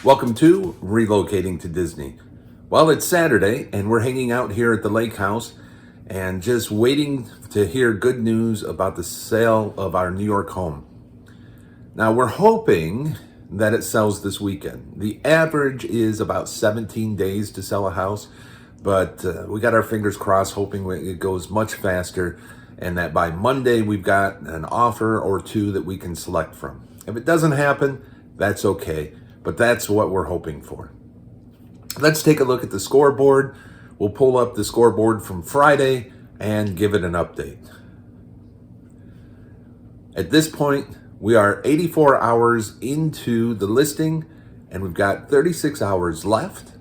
Welcome to Relocating to Disney. Well, it's Saturday and we're hanging out here at the lake house and just waiting to hear good news about the sale of our New York home. Now, we're hoping that it sells this weekend. The average is about 17 days to sell a house, but we got our fingers crossed, hoping it goes much faster and that by Monday we've got an offer or two that we can select from. If it doesn't happen, that's okay, but that's what we're hoping for. Let's take a look at the scoreboard. We'll pull up the scoreboard from Friday and give it an update. At this point, we are 84 hours into the listing and we've got 36 hours left.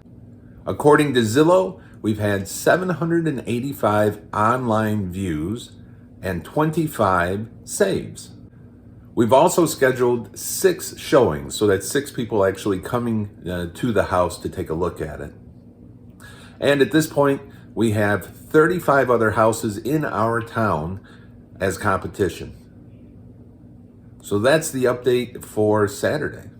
According to Zillow, we've had 785 online views and 25 saves. We've also scheduled 6 showings, so that's 6 people actually coming to the house to take a look at it. And at this point, we have 35 other houses in our town as competition. So that's the update for Saturday.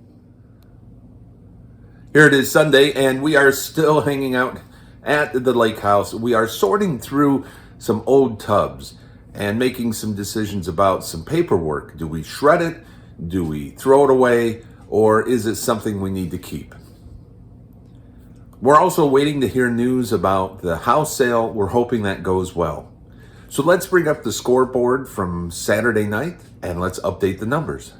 Here it is Sunday, and we are still hanging out at the lake house. We are sorting through some old tubs and making some decisions about some paperwork. Do we shred it? Do we throw it away? Or is it something we need to keep? We're also waiting to hear news about the house sale. We're hoping that goes well. So let's bring up the scoreboard from Saturday night and let's update the numbers.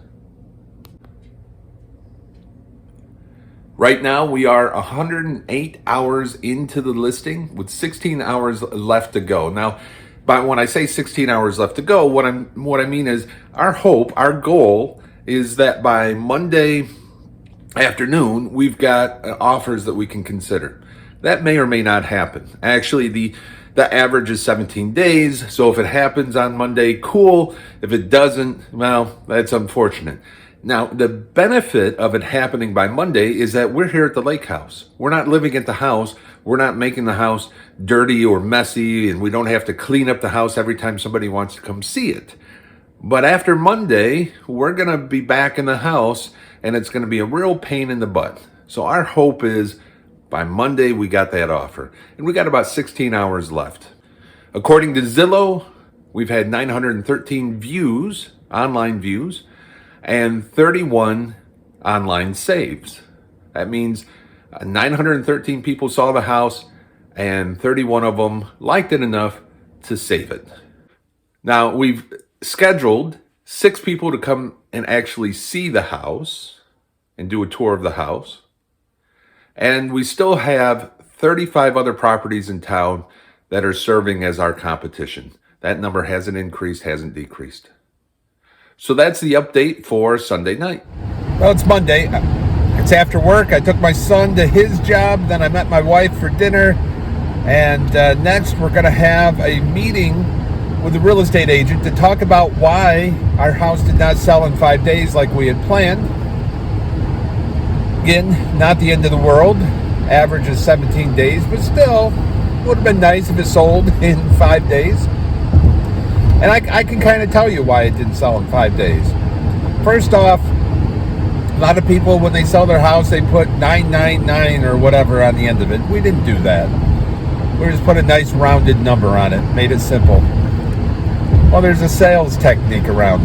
Right now, we are 108 hours into the listing with 16 hours left to go. Now, but when I say 16 hours left to go, what I mean is our hope, our goal is that by Monday afternoon, we've got offers that we can consider. That may or may not happen. Actually, the average is 17 days. So if it happens on Monday, cool. If it doesn't, well, that's unfortunate. Now, the benefit of it happening by Monday is that we're here at the lake house. We're not living at the house. We're not making the house dirty or messy, and we don't have to clean up the house every time somebody wants to come see it. But after Monday, we're going to be back in the house, and it's going to be a real pain in the butt. So our hope is by Monday, we got that offer. And we got about 16 hours left. According to Zillow, we've had 913 views, online views, and 31 online saves. That means 913 people saw the house and 31 of them liked it enough to save it. Now, we've scheduled 6 people to come and actually see the house and do a tour of the house. And we still have 35 other properties in town that are serving as our competition. That number hasn't increased, hasn't decreased. So that's the update for Sunday night. Well, it's Monday. It's after work. I took my son to his job. Then I met my wife for dinner. And next we're going to have a meeting with the real estate agent to talk about why our house did not sell in 5 days like we had planned. Again, not the end of the world. Average is 17 days, but still would have been nice if it sold in 5 days. And I can kind of tell you why it didn't sell in 5 days. First off, a lot of people, when they sell their house, they put 999 or whatever on the end of it. We didn't do that. We just put a nice rounded number on it, made it simple. Well, there's a sales technique around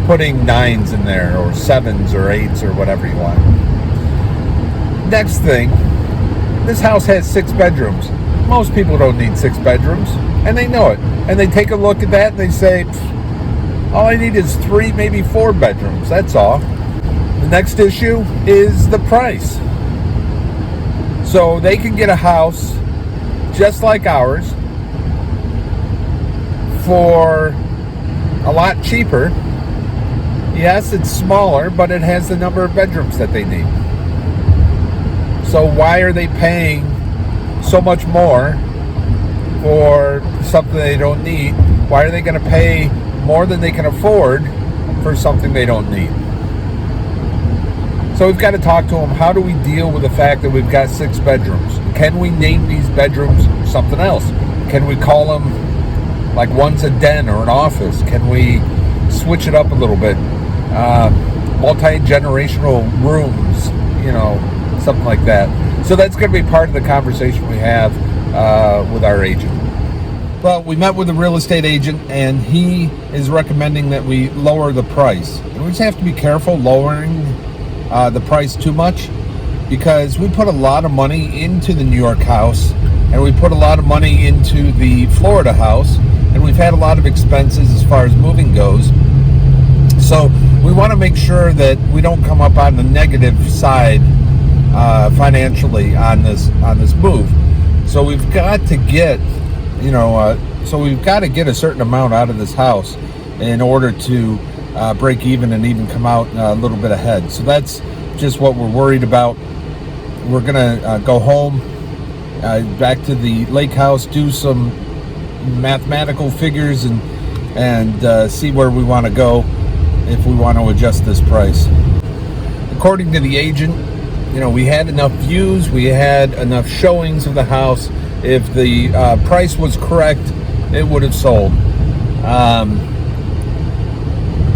putting 9s in there, or 7s or 8s or whatever you want. Next thing, this house has 6 bedrooms. Most people don't need 6 bedrooms, and they know it. And they take a look at that and they say, all I need is 3, maybe 4 bedrooms, that's all. The next issue is the price. So they can get a house just like ours for a lot cheaper. Yes, it's smaller, but it has the number of bedrooms that they need. So why are they paying so much more for something they don't need? Why are they going to pay more than they can afford for something they don't need? So we've got to talk to them. How do we deal with the fact that we've got 6 bedrooms? Can we name these bedrooms something else? Can we call them like one's a den or an office? Can we switch it up a little bit? Multi-generational rooms, something like that. So that's going to be part of the conversation we have with our agent. Well, we met with a real estate agent, and he is recommending that we lower the price. And we just have to be careful lowering the price too much, because we put a lot of money into the New York house, and we put a lot of money into the Florida house, and we've had a lot of expenses as far as moving goes. So we want to make sure that we don't come up on the negative side financially on this move. So we've got to get a certain amount out of this house in order to break even and even come out a little bit ahead. So that's just what we're worried about. We're gonna go home, back to the lake house, do some mathematical figures and see where we want to go if we want to adjust this price. According to the agent, we had enough views, we had enough showings of the house. If the price was correct, it would have sold.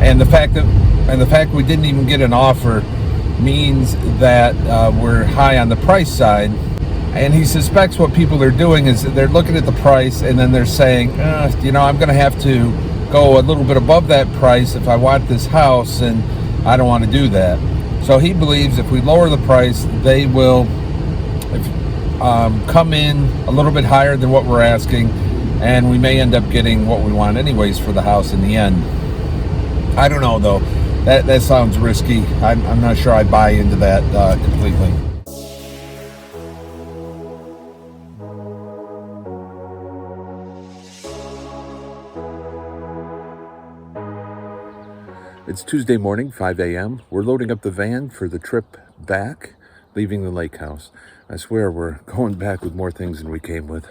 And the fact we didn't even get an offer means that we're high on the price side. And he suspects what people are doing is they're looking at the price and then they're saying, I'm going to have to go a little bit above that price if I want this house, and I don't want to do that. So he believes if we lower the price, they will come in a little bit higher than what we're asking, and we may end up getting what we want anyways for the house in the end. I don't know, though. That sounds risky. I'm not sure I buy into that completely. It's Tuesday morning, 5 a.m. We're loading up the van for the trip back, leaving the lake house. I swear we're going back with more things than we came with.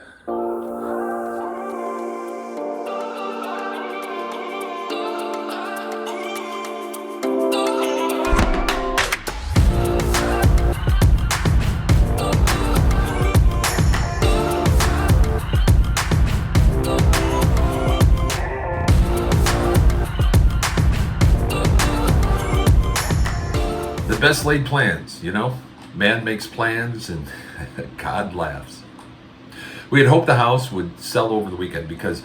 The best laid plans, Man makes plans and God laughs. We had hoped the house would sell over the weekend because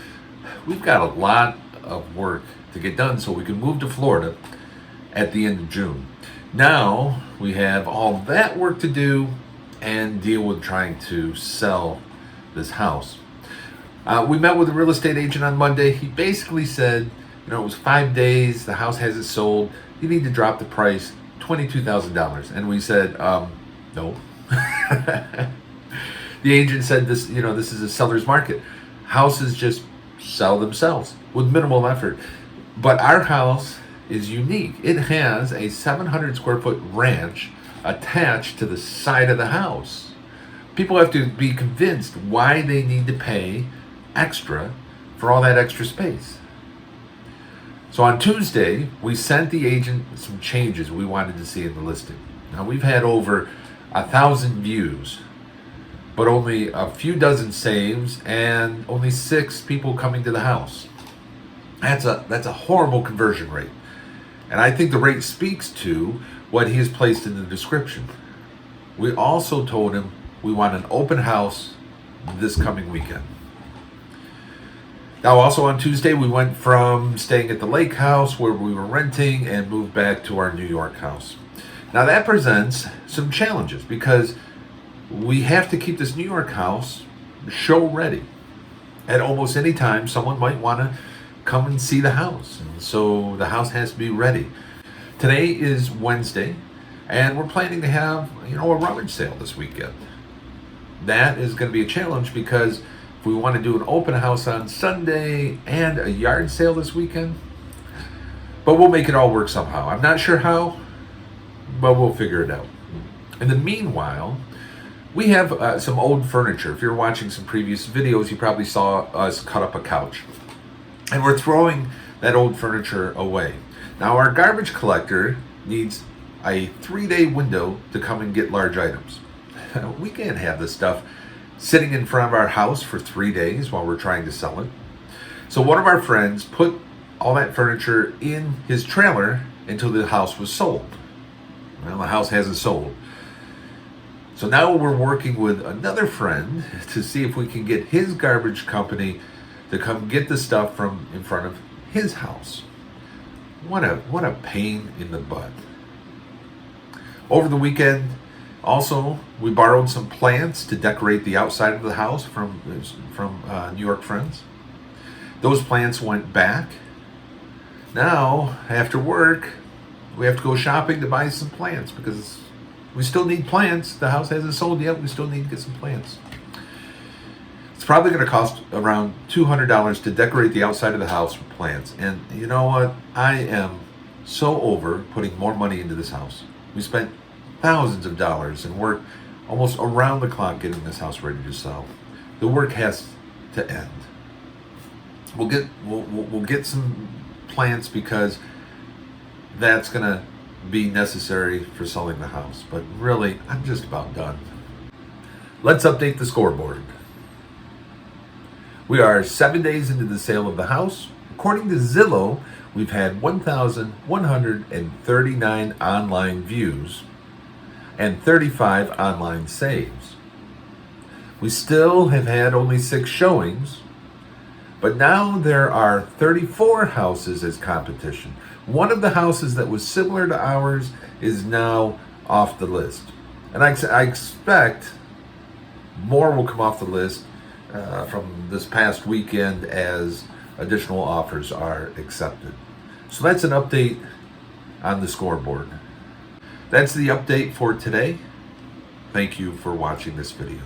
we've got a lot of work to get done so we can move to Florida at the end of June. Now we have all that work to do and deal with trying to sell this house. We met with a real estate agent on Monday. He basically said, it was 5 days, the house hasn't sold, you need to drop the price $22,000. And we said, no. The agent said this is a seller's market. Houses just sell themselves with minimal effort. But our house is unique. It has a 700 square foot ranch attached to the side of the house. People have to be convinced why they need to pay extra for all that extra space. So on Tuesday, we sent the agent some changes we wanted to see in the listing. Now we've had over 1,000 views, but only a few dozen saves and only 6 people coming to the house. That's a horrible conversion rate. And I think the rate speaks to what he has placed in the description. We also told him we want an open house this coming weekend. Now, also on Tuesday, we went from staying at the lake house where we were renting and moved back to our New York house. Now, that presents some challenges because we have to keep this New York house show ready. At almost any time, someone might want to come and see the house. And so the house has to be ready. Today is Wednesday, and we're planning to have, a rummage sale this weekend. That is going to be a challenge because if we want to do an open house on Sunday and a yard sale this weekend, but we'll make it all work somehow. I'm not sure how, but we'll figure it out. In the meanwhile, we have some old furniture. If you're watching some previous videos, you probably saw us cut up a couch. And we're throwing that old furniture away. Now, our garbage collector needs a 3-day window to come and get large items. We can't have this stuff sitting in front of our house for 3 days while we're trying to sell it. So one of our friends put all that furniture in his trailer until the house was sold. Well, the house hasn't sold. So now we're working with another friend to see if we can get his garbage company to come get the stuff from in front of his house. What a pain in the butt. Over the weekend, also, we borrowed some plants to decorate the outside of the house from New York friends. Those plants went back. Now, after work, we have to go shopping to buy some plants because we still need plants. The house hasn't sold yet. We still need to get some plants. It's probably going to cost around $200 to decorate the outside of the house with plants. And you know what? I am so over putting more money into this house. We spent thousands of dollars and worked almost around the clock getting this house ready to sell. The work has to end. We'll get some plants because that's going to be necessary for selling the house. But really, I'm just about done. Let's update the scoreboard. We are 7 days into the sale of the house. According to Zillow, we've had 1,139 online views and 35 online saves. We still have had only 6 showings, but now there are 34 houses as competition. One of the houses that was similar to ours is now off the list. And I expect more will come off the list from this past weekend as additional offers are accepted. So that's an update on the scoreboard. That's the update for today. Thank you for watching this video.